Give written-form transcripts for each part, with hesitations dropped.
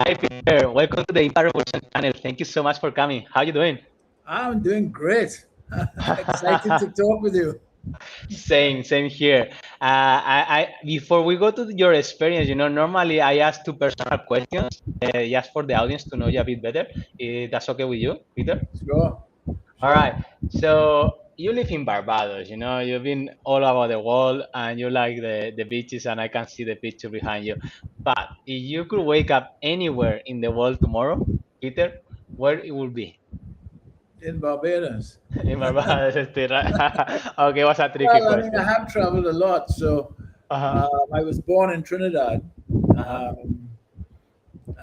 Hi, Peter. Welcome to the Impact Revolution channel. Thank you so much for coming. How you doing? I'm doing great. Excited to talk with you. Same here. Before we go to your experience, normally I ask two personal questions, just for the audience to know you a bit better. That's okay with you, Peter? Sure, All sure. right. So you live in Barbados. You've been all over the world, and you like the beaches, and I can see the picture behind you. But if you could wake up anywhere in the world tomorrow, Peter, where it would be? In Barbados. In Barbados, still, right? Okay, it was a tricky Well, I mean, I question. have traveled a lot. So Uh-huh. I was born in Trinidad, Uh-huh. um,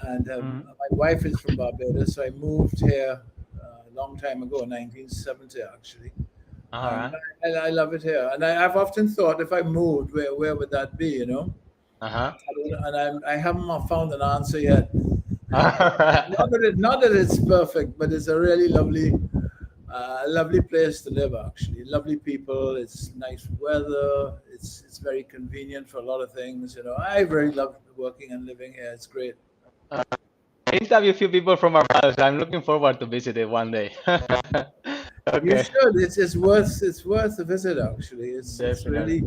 and Mm. my wife is from Barbados. So I moved here a long time ago, 1970 actually. All And right. I love it here. And I've often thought if I moved, where would that be? Uh-huh. I haven't found an answer yet. All right. Not that it's perfect, but it's a really lovely place to live. Actually, lovely people. It's nice weather. It's very convenient for a lot of things. I really love working and living here. It's great. I interview a few people from Barbados. I'm looking forward to visit it one day. You Okay, should. It's worth a visit. Actually, it's definitely. really,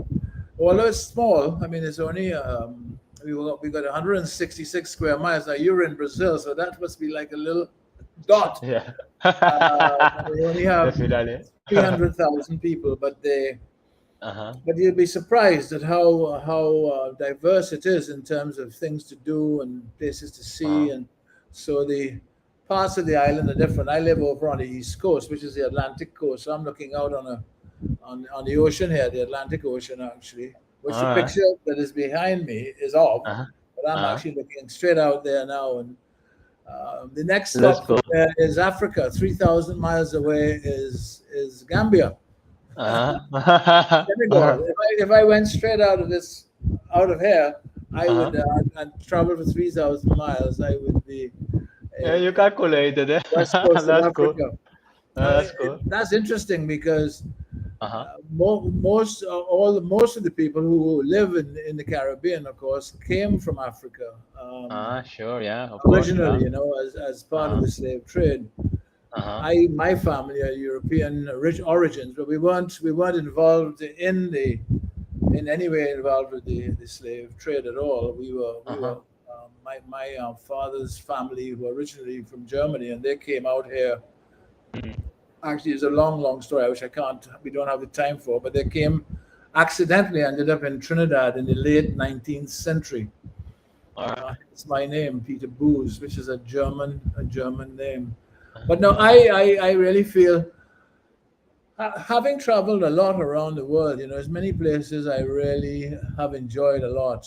although it's small. I mean, it's only we got 166 square miles. Now you're in Brazil, so that must be like a little dot. Yeah. We only have Definitely. 300,000 people, Uh-huh. but you'd be surprised at how diverse it is in terms of things to do and places to see. Uh-huh. And so the parts of the island are different. I live over on the east coast, which is the Atlantic coast. So I'm looking out on the ocean here, the Atlantic Ocean actually, which All the right. picture that is behind me is of. Uh-huh. But I'm Uh-huh. actually looking straight out there now, and the next That's stop from cool. there is Africa. 3,000 miles away is Gambia. Uh-huh. Senegal. Uh-huh. If I went straight out of here, I Uh-huh. would and travel for 3,000 miles. I would be Yeah, in you calculated it. west coast of That's cool. Africa. That's cool. That's interesting because Uh-huh. most of the people who live in the Caribbean, of course, came from Africa Sure, yeah, of course, originally. yeah. As part of Uh-huh. the slave trade. Uh-huh. My family are European origins, but we weren't involved in any way involved with the slave trade at all. We were Uh-huh. my father's family were originally from Germany, and they came out here. Mm. Actually, it's a long story, which we don't have the time for, but they came accidentally, ended up in Trinidad in the late 19th century. All right. It's my name, Peter Booz, which is a German name. But no, Uh-huh. I really feel, having traveled a lot around the world, there's many places I really have enjoyed a lot.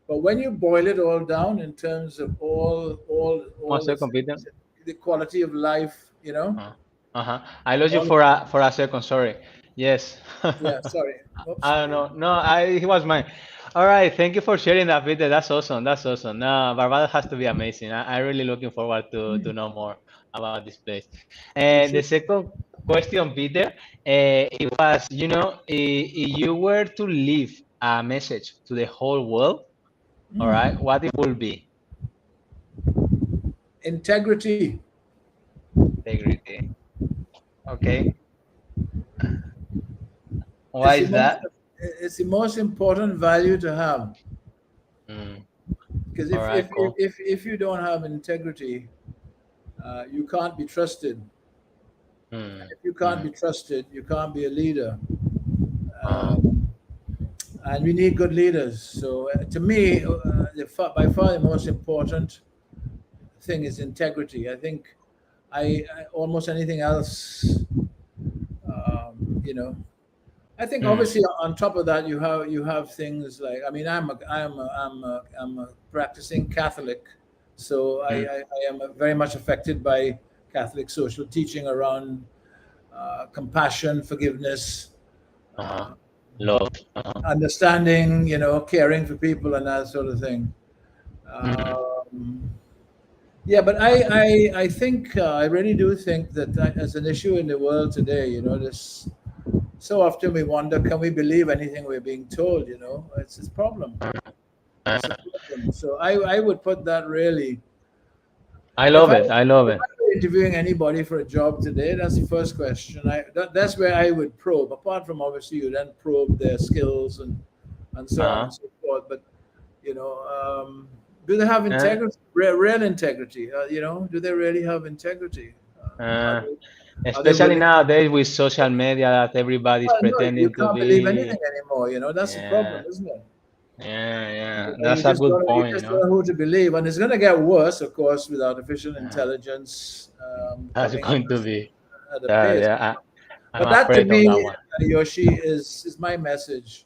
But when you boil it all down in terms of One all the second, Peter. things, the quality of life, Uh, uh-huh. I lost you all, for a second. Sorry. Yes. yeah, sorry. Oops. I don't know. No, it was mine. All right. Thank you for sharing that, Peter. That's awesome. That's awesome. No, Barbados has to be amazing. I'm really looking forward to know more about this place. You And the should. second question, Peter, it was, if you were to leave a message to the whole world, all right, what it would be? Integrity. Integrity. Okay. Why It's the is most that? it's the most important value to have. Mm, Because all if right, if, if, cool. if if you don't have integrity, you can't be trusted. Mm, If you can't mm, be trusted, you can't be a leader. uh, Um, and we need good leaders. So to me, by far the most important thing is integrity. I think almost anything else, you know. I think mm, obviously on top of that you have things like, I mean, I'm a practicing Catholic, so I, mm, I, I am very much affected by Catholic social teaching around compassion, forgiveness, uh-huh. uh, Love. Uh-huh. understanding, caring for people and that sort of thing. Mm, Um, yeah, but I think I really do think that as an issue in the world today, this so often we wonder, can we believe anything we're being told? It's this problem. That's a problem. So I would put that really. I If love I it. I love if it. I were interviewing anybody for a job today, that's the first question. That's where I would probe. Apart from obviously you then probe their skills and so on Uh-huh. and so forth. But you know, do they have Uh, integrity? Real integrity? Do they really have integrity? uh, Are they Especially willing to? nowadays with social media that everybody's Well, no, you pretending to can't believe be. anything anymore. That's the problem, Yeah, isn't it? yeah, yeah. You That's a just good don't know, you point, you just don't know. know who to believe, and it's going to get worse, of course, with artificial Uh, intelligence that's coming going to be. at a Yeah, pace. yeah. I'm But that to afraid of that me, one. Yoshi, is my message.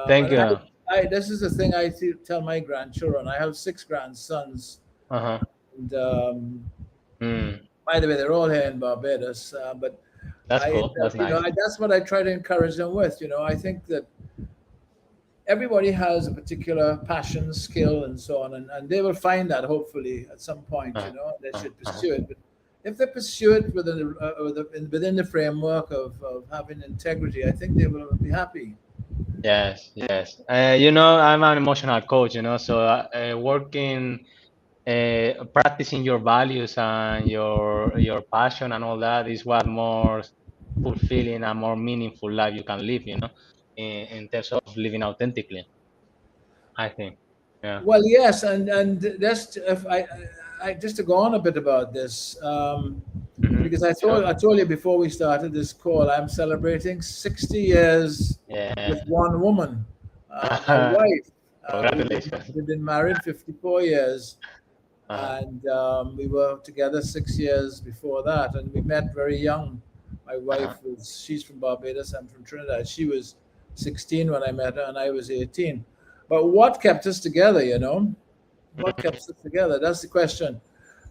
Thank And you. this is the thing I tell my grandchildren. I have six grandsons, Uh-huh. and Mm, by the way, they're all here in Barbados. But that's cool. That's nice. that's what I try to encourage them with. I think that everybody has a particular passion, skill, and so on, and they will find that hopefully at some point. They should Uh-huh. pursue it. But if they pursue it within the framework of having integrity, I think they will be happy. Yes, yes. I'm an emotional coach, so working, practicing your values and your passion and all that is what more fulfilling and more meaningful life you can live, in terms of living authentically, I think. Yeah. Well, yes, and that's if I just to go on a bit about this, because Sure. I told you before we started this call, I'm celebrating 60 years with Yeah. one woman, my wife. Congratulations. We've been married 54 years, Uh-huh. and we were together 6 years before that, and we met very young. My Uh-huh. wife she's from Barbados, I'm from Trinidad. She was 16 when I met her, and I was 18. But what kept us together, what kept us together? That's the question.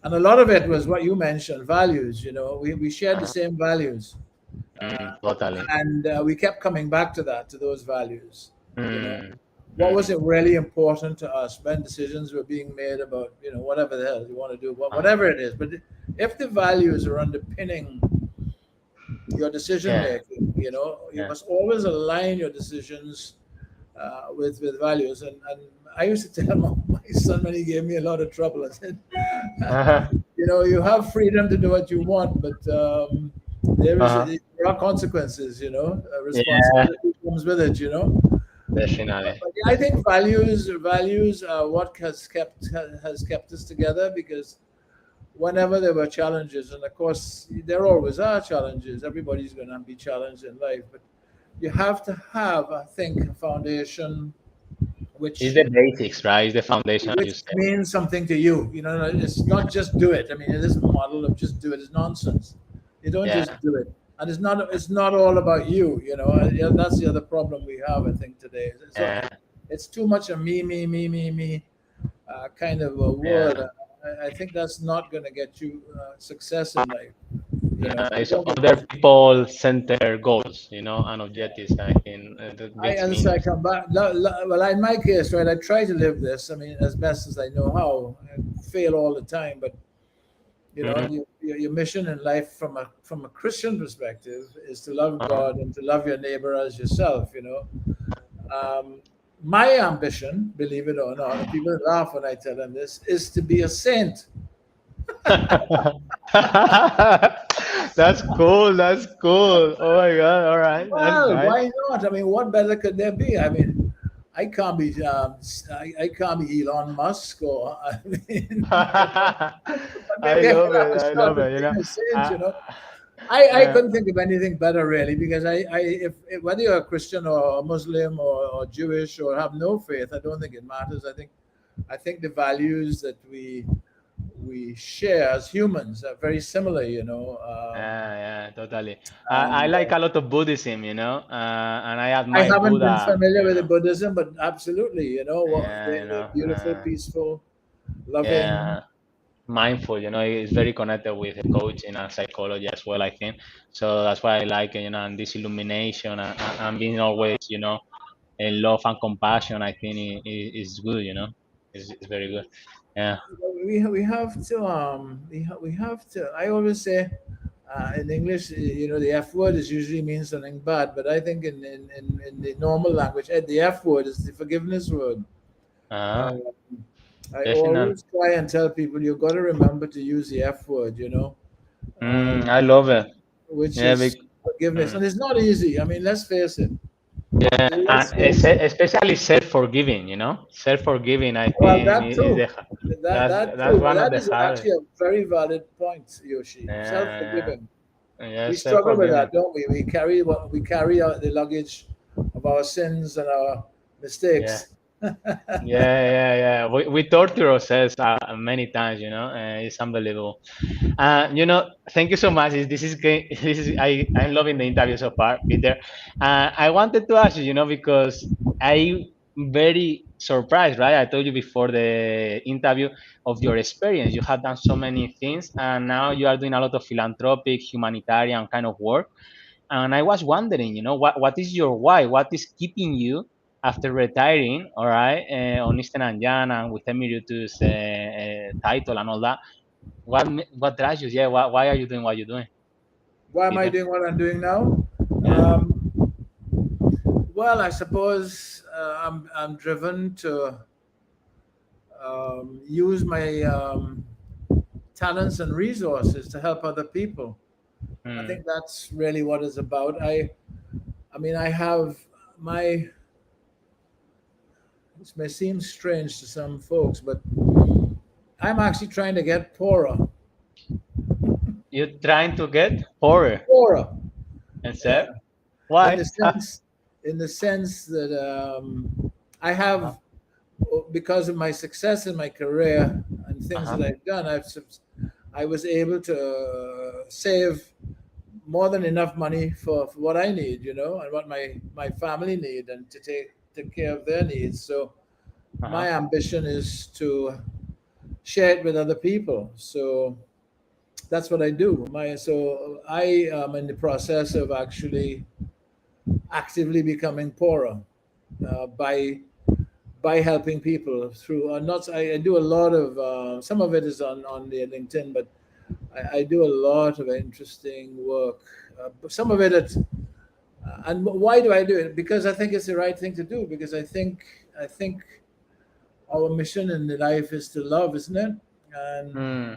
And a lot of it was what you mentioned, values. We shared the Uh-huh. same values, uh, Totally. and we kept coming back to that, to those values. You know, Mm, what was it really important to us when decisions were being made about whatever the hell you want to do, uh-huh. whatever it is. But if the values are underpinning your decision Yeah. making, you Yeah. must always align your decisions with values. And I used to tell my son when he gave me a lot of trouble, I said, Uh-huh. you have freedom to do what you want, but Uh-huh. there are consequences. Yeah, Responsibility comes with it. definitely. But yeah, I think values are what has kept us together, because whenever there were challenges, and of course there always are challenges, everybody's going to be challenged in life, but you have to have, I think, a foundation It's which the basics, right? It's the foundation, as you which said. means something to you. It's not just do it. I mean, this model of just do it is nonsense. You don't Yeah, just do it, and it's not all about you. Yeah, that's the other problem we have, I think, today. So yeah, it's too much a me kind of a world. yeah, I think that's not going to get you success in life. yeah. It's Don't get other people center goals, and objectives. I think that I beats and so I meanings. come back. Well, in my case, right, I try to live this. I mean, as best as I know how. I fail all the time, but Mhm. your mission in life from a Christian perspective is to love Uh-huh. God and to love your neighbor as yourself. Um, my ambition, believe it or not, and people laugh when I tell them this, is to be a saint. That's cool. That's cool. Oh my God. All right. That's Well, nice. why not? I mean, what better could there be? I mean, I can't be I can't be Elon Musk, or I mean, but I maybe I love can have it. a I shot love at it. being a saint. Uh, I uh, couldn't think of anything better really, because if whether you're a Christian or a Muslim or Jewish or have no faith, I don't think it matters. I think the values that we share as humans are very similar. yeah, yeah, totally. I And like a lot of Buddhism, and I I admire haven't been Buddha, familiar with the Buddhism, but absolutely, Yeah, they're beautiful, peaceful, loving. yeah, mindful, it's very connected with the coaching and psychology as well, I think. So that's why I like it, and this illumination and being always, in love and compassion, I think is good, it's very good. Yeah. We have to we have to. I always say in English, the F word is usually means something bad, but I think in the normal language, the F word is the forgiveness word. Uh, Um, I Definitely. always try and tell people you've got to remember to use the F word, um, I love it. which Yeah, is forgiveness. mm, And it's not easy. I mean, let's face it. yeah, Let's and face it. especially self-forgiving. Self-forgiving. I Well, think that is too. the That that's too. one of That the is hardest. actually a very valid point, Yoshi. Yeah, Self-forgiving. yeah, We struggle with self-forgiving. that, don't we? We carry out the luggage of our sins and our Yeah. mistakes. Yeah. We torture ourselves many times, it's unbelievable. Thank you so much. This is great. I'm loving the interview so far, Peter. I wanted to ask you, because I very surprised, right? I told you before the interview of your experience. You have done so many things, and now you are doing a lot of philanthropic, humanitarian kind of work. And I was wondering, what is your why? What is keeping you after retiring, all right, on Eastern and Young and with Emeritus title and all that? What drives you? Yeah, why are you doing what you're doing, Why am I Peter? doing what I'm doing now? Yeah. Well, I suppose I'm driven to use my talents and resources to help other people. I Mm. think that's really what it's about. I mean, I have my. This may seem strange to some folks, but I'm actually trying to get poorer, You're trying to get poorer poorer. and Yeah, said, in why? the sense, that I Uh-huh. have, because of my success in my career and things Uh-huh. that I've done, I was able to save more than enough money for what I need, and what my family need, and to take care of their needs. So Uh-huh. my ambition is to share it with other people. So that's what I do. So I am in the process of actually actively becoming poorer by helping people through. Not I do a lot of some of it is on the LinkedIn, but I do a lot of interesting work. Some of it and why do I do it? Because I think it's the right thing to do. Because I think our mission in the life is to love, isn't it? And Hmm.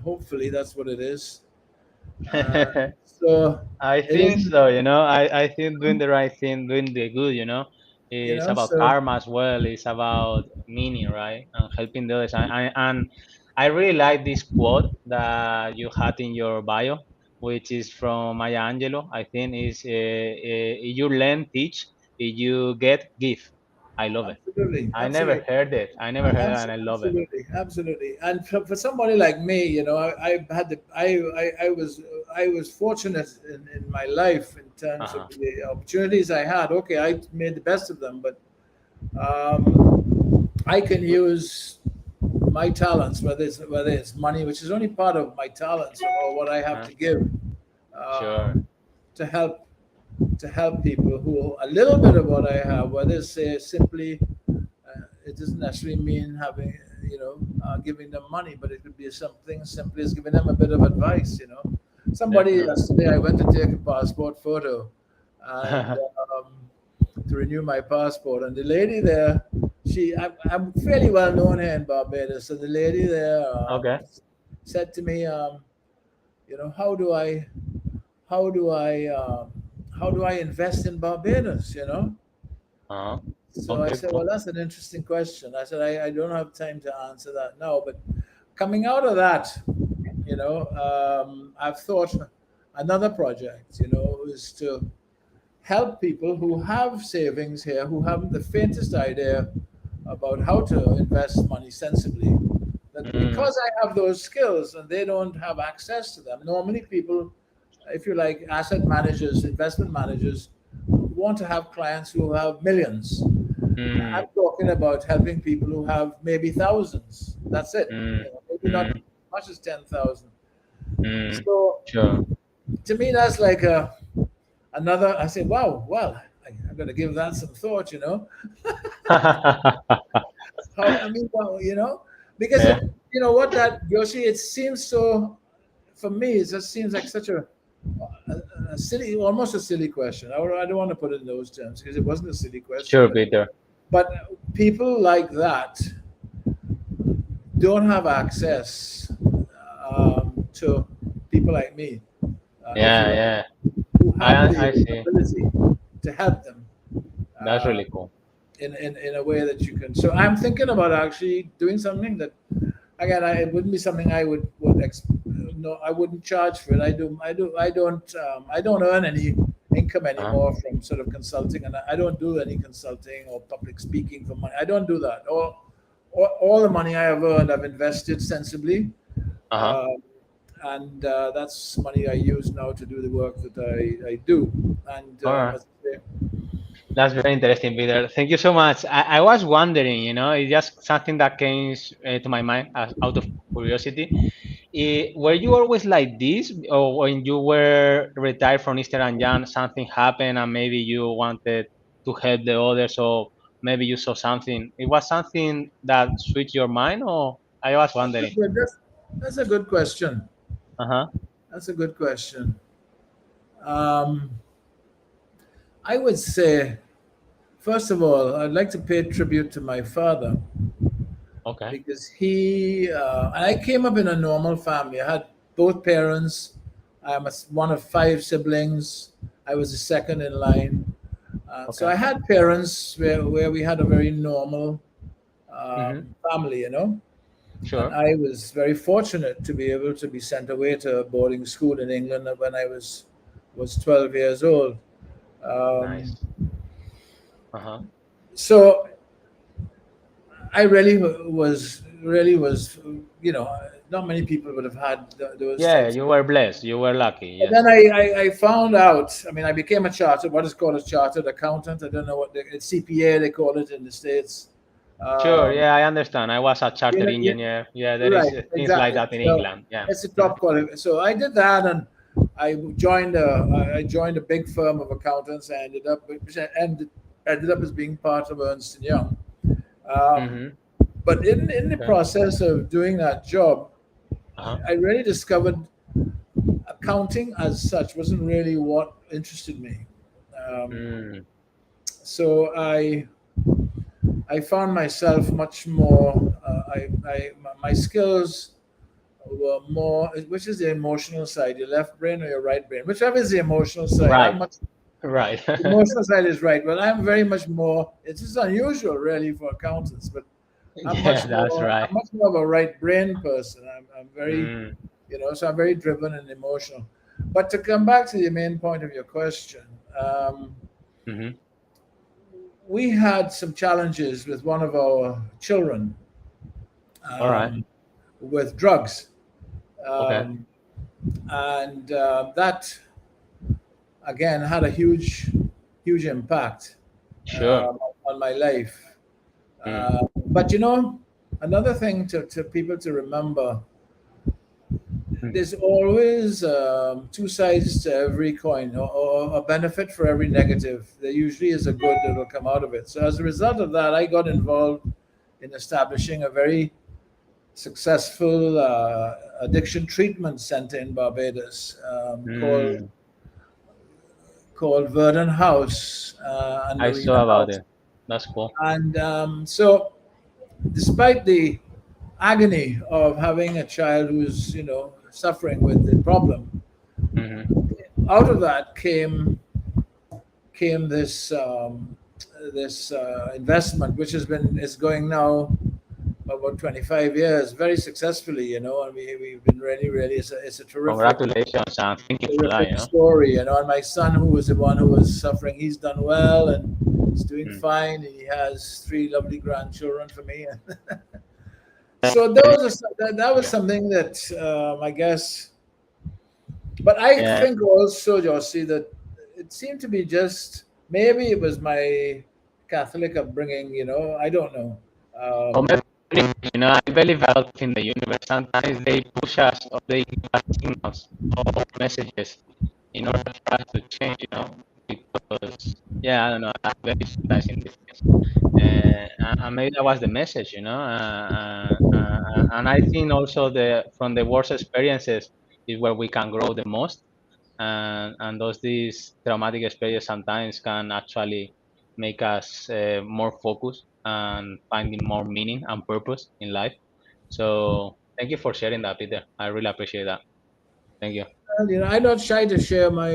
hopefully that's what it is. So I it think isn't, so, I think doing the right thing, doing the good, it's about so karma as well. It's about meaning, right? And helping the others. And I really like this quote that you had in your bio, which is from Maya Angelou. I think is you learn, teach, you get, give. I love it. absolutely, I never absolutely. heard it. I never heard it, and I love it. Absolutely, absolutely. And for somebody like me, I had the I was fortunate in my life in terms of Uh-huh. the opportunities I had. Okay, I made the best of them, but I can use my talents, whether it's money, which is only part of my talents or what I have Uh-huh. to give, Sure. um, to help people who a little bit of what I have, whether it's simply it doesn't necessarily mean having, giving them money, but it could be something simply as giving them a bit of advice. Somebody Definitely. yesterday, I went to take a passport photo, and to renew my passport, and the lady there, I'm fairly well known here in Barbados, so the lady there Okay. said to me, how do I, how do I, how do I invest in Barbados? Uh-huh. So I Okay, said, well, cool. that's an interesting question. I said, I don't have time to answer that now. But coming out of that, I've thought another project, is to help people who have savings here, who haven't the faintest idea about how to invest money sensibly. That Mm, because I have those skills and they don't have access to them. Normally, people, if you like, asset managers, investment managers, want to have clients who have millions. mm, I'm talking about helping people who have maybe thousands. That's it. mm, Maybe not mm, as much as 10,000. mm. So Sure. to me, that's like another. I say, wow, well, I'm going to give that some thought. How, I mean, well, because Yeah. you know what that Yoshi, it seems so. For me, it just seems like such a silly, almost a silly question. I don't want to put it in those terms because it wasn't a silly question, Sure, but Peter. But people like that don't have access to people like me, if you Yeah, like, yeah. who have I the see. ability to help them That's uh, really cool. in a way that you can. So I'm thinking about actually doing something that, again, it wouldn't be something I would no, I wouldn't charge for it. I don't earn any income Uh-huh. anymore from sort of consulting, and I don't do any consulting or public speaking for money. I don't do that. All the money I have earned, I've invested sensibly, Uh-huh. uh, and that's money I use now to do the work that I do. And All right. as I say, That's very interesting, Peter. Thank you so much. I was wondering, it's just something that came to my mind as, out of curiosity. Were you always like this, or when you were retired from Easter and Young, something happened and maybe you wanted to help the others, or maybe you saw something? It was something that switched your mind, or I was wondering. that's a good question. Uh-huh. That's a good question. Um, I would say, first of all, I'd like to pay tribute to my father Okay. because and I came up in a normal family. I had both parents. I'm one of five siblings. I was the second in line. So Okay. I had parents where we had a very normal Mm-hmm. family, And Sure. I was very fortunate to be able to be sent away to a boarding school in England when I was 12 years old. Um, Nice. Uh-huh. so I really was, not many people would have had those Yeah, types. you were blessed. You were lucky. But Yes. then I found out. I mean, I became a what is called a chartered accountant. I don't know it's CPA they call it in the states. Sure. Um, Yeah, I understand. I was a chartered you engineer. Yeah, there is Right, things like exactly. that in So England. Yeah. it's a Mhm. top quality. So I did that, and I joined a big firm of accountants. I ended up as being part of Ernst and Young. Um, Mhm. but in the Okay. process of doing that job, Uh-huh. I really discovered accounting as such wasn't really what interested me. Um, Mm. so I found myself much more. My skills were more, which is the emotional side, your left brain or your right brain, whichever is the emotional side. Right. Right. The emotional side is right, but I'm very much more. It is unusual, really, for accountants, but Yeah, that's right. I'm much more of a right brain person. I'm very, Mm. so I'm very driven and emotional. But to come back to the main point of your question, um, Mhm. we had some challenges with one of our children All right. um, with drugs. Okay. Um, and that again had a huge impact Sure. on my life. Mm. But another thing to people to remember: Mm. there's always two sides to every coin, or a benefit for every negative. There usually is a good that will come out of it. So as a result of that, I got involved in establishing a very successful addiction treatment center in Barbados, Mm. called Verdon House and I Marina saw about House. it. That's cool. And so, despite the agony of having a child who's suffering with the problem, Mhm. out of that came this investment, which is going now about 25 years very successfully, and we've been really it's a Congratulations and thank you for terrific that. story, and my son, who was the one who was suffering, he's done well and he's doing Mm. fine, and he has three lovely grandchildren for me. So that was something that, I guess. But I Yeah. think also, Josie, that it seemed to be just maybe it was my Catholic upbringing. I don't know. Or maybe, I believe a lot in the universe. Sometimes they push us or they give us signals or messages in order for us to change, because, yeah, I don't know, I'm very sometimes in this things. And maybe that was the message, and I think also from the worst experiences is where we can grow the most, and these traumatic experiences sometimes can actually make us more focused and finding more meaning and purpose in life. So thank you for sharing that, Peter. I really appreciate that. Thank you. Well, I'm not shy to share my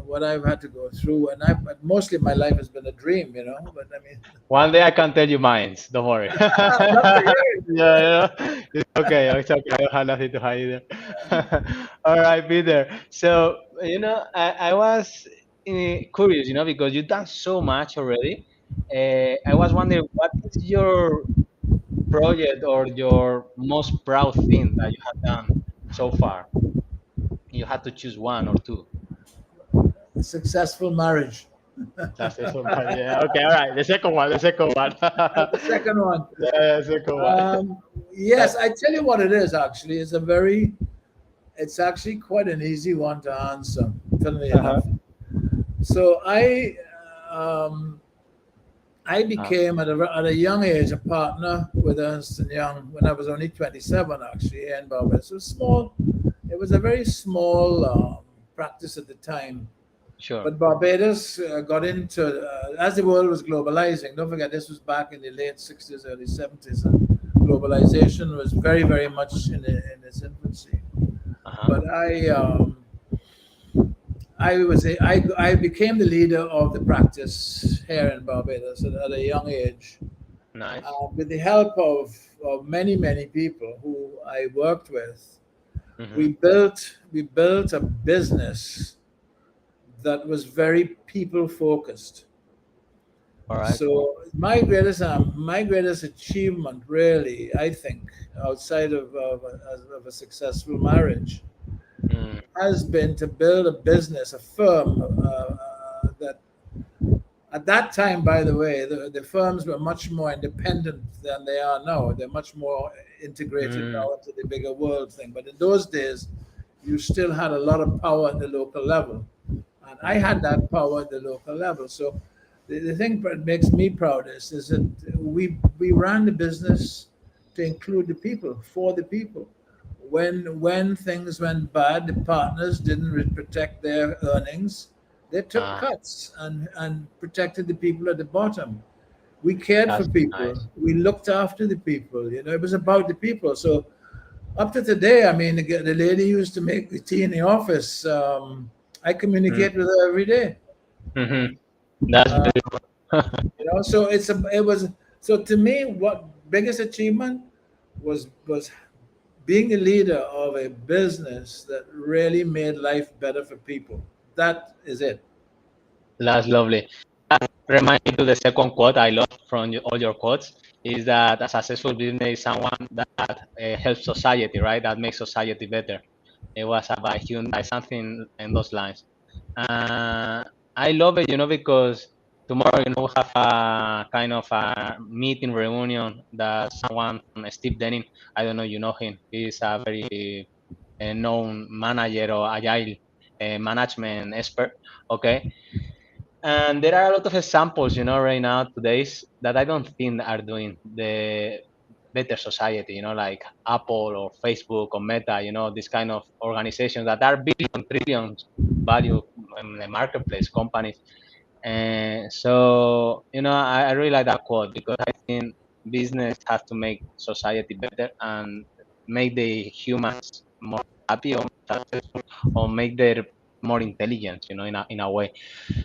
what I've had to go through, and but mostly my life has been a dream, But I mean, One day I can tell you mines. Don't worry. I'd love to hear it. Yeah, it's okay. It's okay. I don't have nothing to hide either. All right, Peter. So I was curious, because you've done so much already. I was wondering, what is your project or your most proud thing that you have done so far? You had to choose one or two. Successful marriage. That's it. Yeah. Okay. All right. The second one. The second one. The second one. Yeah, the second one. Um, That, yes, I tell you what it is. Actually, it's actually quite an easy one to answer. Funnily uh-huh. enough, so um, I Uh, became at a young age a partner with Ernst and Young when I was only 27. Actually, here in Barbados, it was small. It was a very small practice at the time. sure. But Barbados got into, as the world was globalizing, don't forget this was back in the late 60s, early 70s, and globalization was very, very much in its infancy. Uh-huh. But I became the leader of the practice here in Barbados at a young age, Nice. with the help of many, many people who I worked with. Mm-hmm. We built a business that was very people focused. All right. So my greatest achievement, really, I think, outside of a successful marriage, Mm, has been to build a business, a firm that at that time, by the way, the firms were much more independent than they are now. They're much more integrated mm, now into the bigger world thing. But in those days, you still had a lot of power at the local level. And I mm. had that power at the local level. So the thing that makes me proudest is that we ran the business to include the people, for the people. When things went bad, the partners didn't protect their earnings. They took Ah, cuts and protected the people at the bottom. We cared for that's people. nice. We looked after the people. It was about the people. So up to today, I mean, the lady who used to make the tea in the office. I Mm, communicate with her every day. mm-hmm. That's Uh, beautiful. so it was so to me, what biggest achievement was being the leader of a business that really made life better for people. That is it. That's lovely. Remind me to the second quote I love from all your quotes is that a successful business is someone that helps society, right? That makes society better. It was about Hyundai, something in those lines. Uh, I love it, because tomorrow, we have a kind of a meeting reunion that someone from Steve Denning, I don't know, you know him. He's a very known manager or agile management expert. Okay, and there are a lot of examples, right now today's that I don't think are doing the better society, like Apple or Facebook or Meta, this kind of organizations that are billion, trillions value in the marketplace companies. And so, I really like that quote because I think business has to make society better and make the humans more happy or successful or make them more intelligent, in a way.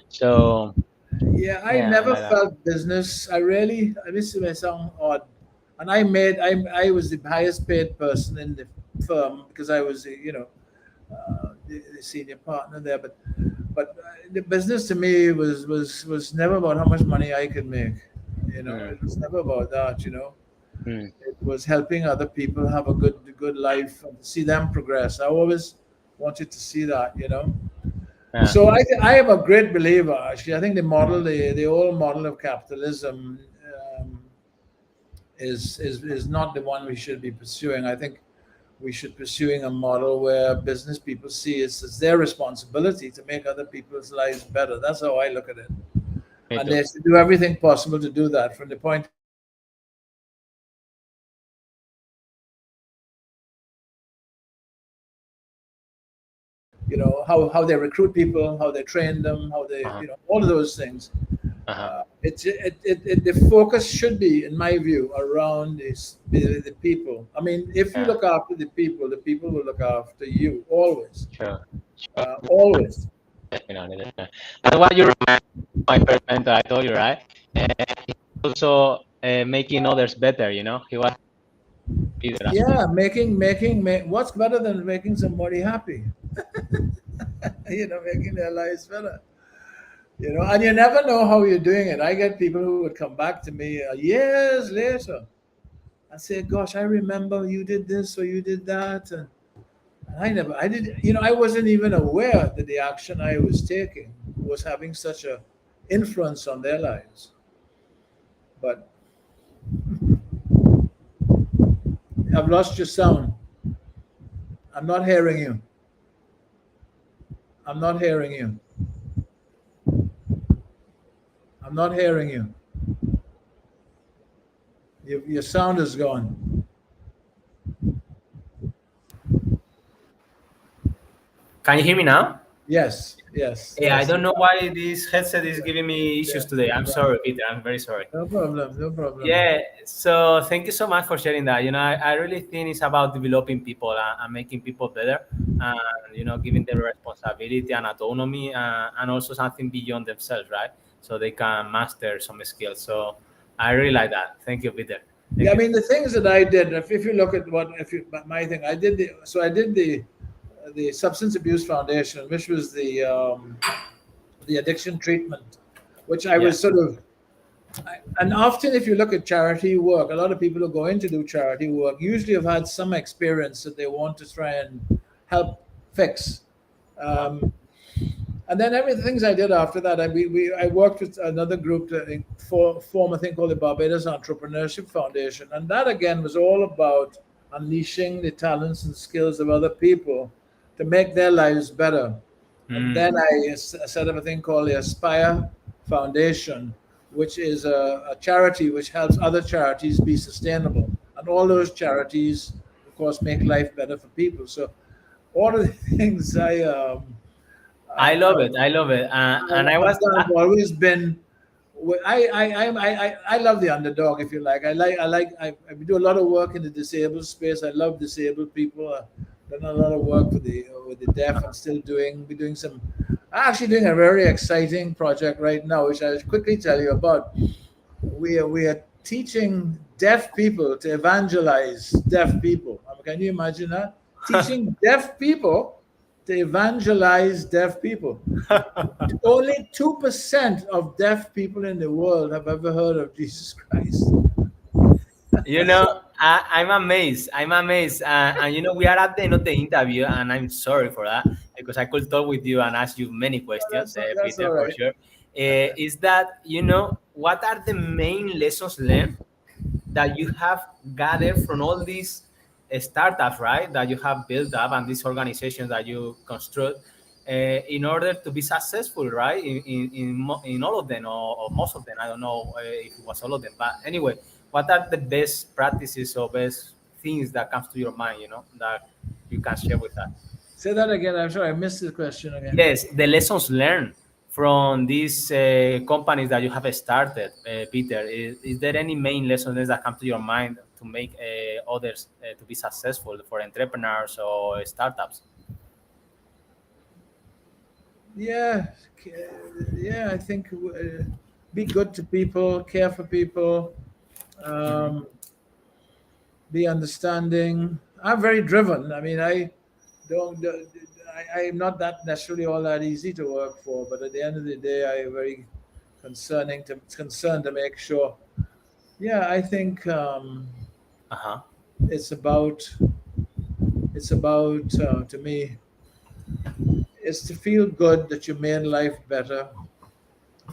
So, Yeah, I yeah, I never like that. felt business. This may sound odd, and I was the highest paid person in the firm because I was the senior partner there. But the business to me was never about how much money I could make. Mm, It was never about that. mm, It was helping other people have a good life and see them progress. I always wanted to see that. yeah, So I am a great believer. Actually, I think the old model of capitalism um, is not the one we should be pursuing. I think we should pursuing a model where business people see it as their responsibility to make other people's lives better. That's how I look at it, me and too. they should do everything possible to do that. From the point of view of how they recruit people, how they train them, how they Uh-huh. all of those things. Uh-huh. The focus should be, in my view, around the people. I mean, if you Yeah. look after the people will look after you always, Sure. Sure. always. Definitely. Definitely. That's what you remind my first mentor. I told you, right? He also making others better. He was leader as well. Yeah, what's better than making somebody happy? Making their lives better. And you never know how you're doing it. I get people who would come back to me years later and say, "Gosh, I remember you did this or you did that," and I did, I wasn't even aware that the action I was taking was having such a influence on their lives. But I've lost your sound. I'm not hearing you. I'm not hearing you. I'm not hearing you. Your sound is gone. Can you hear me now? Yes, yes, Yeah, I yes. don't know why this headset is giving me issues Yeah, today. I'm right. sorry, Peter. I'm very sorry. No problem. No problem. Yeah, so thank you so much for sharing that. I really think it's about developing people and making people better, and giving them responsibility and autonomy, and also something beyond themselves, right? So they can master some skills. So I really like that. Thank you, Peter. Yeah, Thank I you. mean the things that I did. If you look at my thing, I did the Substance Abuse Foundation, which was the addiction treatment, which I Yeah. was sort of. And often, if you look at charity work, a lot of people who go in to do charity work usually have had some experience that they want to try and help fix. Uh-huh. Um, and then every things I did after that, I worked with another group that form a thing called the Barbados Entrepreneurship Foundation, and that again was all about unleashing the talents and skills of other people to make their lives better. And Mm. then I set up a thing called the Aspire Foundation, which is a charity which helps other charities be sustainable, and all those charities, of course, make life better for people. So all of the things I I, love it. I love it. And I was. I've done have always been. I love the underdog, if you like. I do a lot of work in the disabled space. I love disabled people. I've done a lot of work with the deaf. I'm still doing some. I'm actually doing a very exciting project right now, which I'll quickly tell you about. We are teaching deaf people to evangelize deaf people. Can you imagine that? Teaching deaf people to evangelize deaf people. Only 2% of deaf people in the world have ever heard of Jesus Christ. I'm amazed. I'm amazed. And we are at the end of the interview, and I'm sorry for that because I could talk with you and ask you many questions, That's Peter, all for right. sure. Is that, what are the main lessons learned that you have gathered from all these startups, right? That you have built up and these organizations that you construct in order to be successful, right? In all of them or most of them. I don't know if it was all of them, but anyway, what are the best practices or best things that comes to your mind, that you can share with us? Say that again. I'm sorry, I missed the question again. Yes, the lessons learned from these companies that you have started, Peter. Is there any main lessons that come to your mind to make others to be successful for entrepreneurs or startups? Yeah, yeah. I think be good to people, care for people, Mhm. um, be understanding. I'm very driven. I mean, don't. I'm not that necessarily all that easy to work for, but at the end of the day, I am very concerned to make sure. Yeah, I think Uh-huh. it's about to me is to feel good that you made life better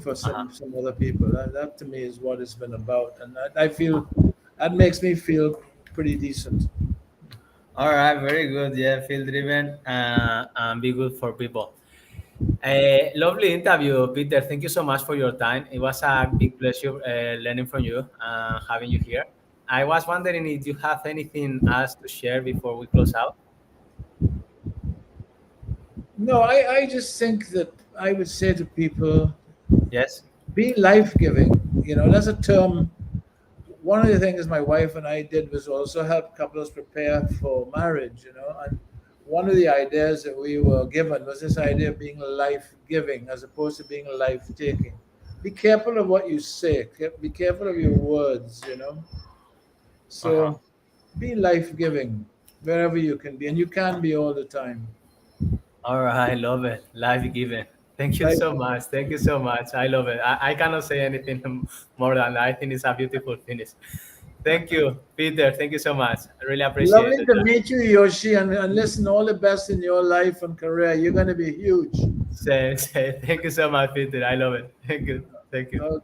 for Uh-huh. some other people. That to me is what it's been about, and I feel that makes me feel pretty decent. All right, very good. Yeah, feel driven and be good for people. Lovely interview, Peter. Thank you so much for your time. It was a big pleasure learning from you and having you here. I was wondering if you have anything else to share before we close out. No, I just think that I would say to people, Yes. be life giving. You know, that's a term. One of the things my wife and I did was also help couples prepare for marriage, you know. And one of the ideas that we were given was this idea of being life giving as opposed to being life taking. Be careful of what you say, be careful of your words, you know. Uh-huh. So be life giving wherever you can be, and you can be all the time. All right, I love it. Life given. Thank you Life so giving. much. Thank you so much. I love it. I cannot say anything more than that. I think it's a beautiful finish. Thank you, Peter. Thank you so much. I really appreciate Lovely it. to meet you, Yoshi, and listen, all the best in your life and career. You're going to be huge. Say, thank you so much, Peter. I love it. Thank you. Thank you. Okay.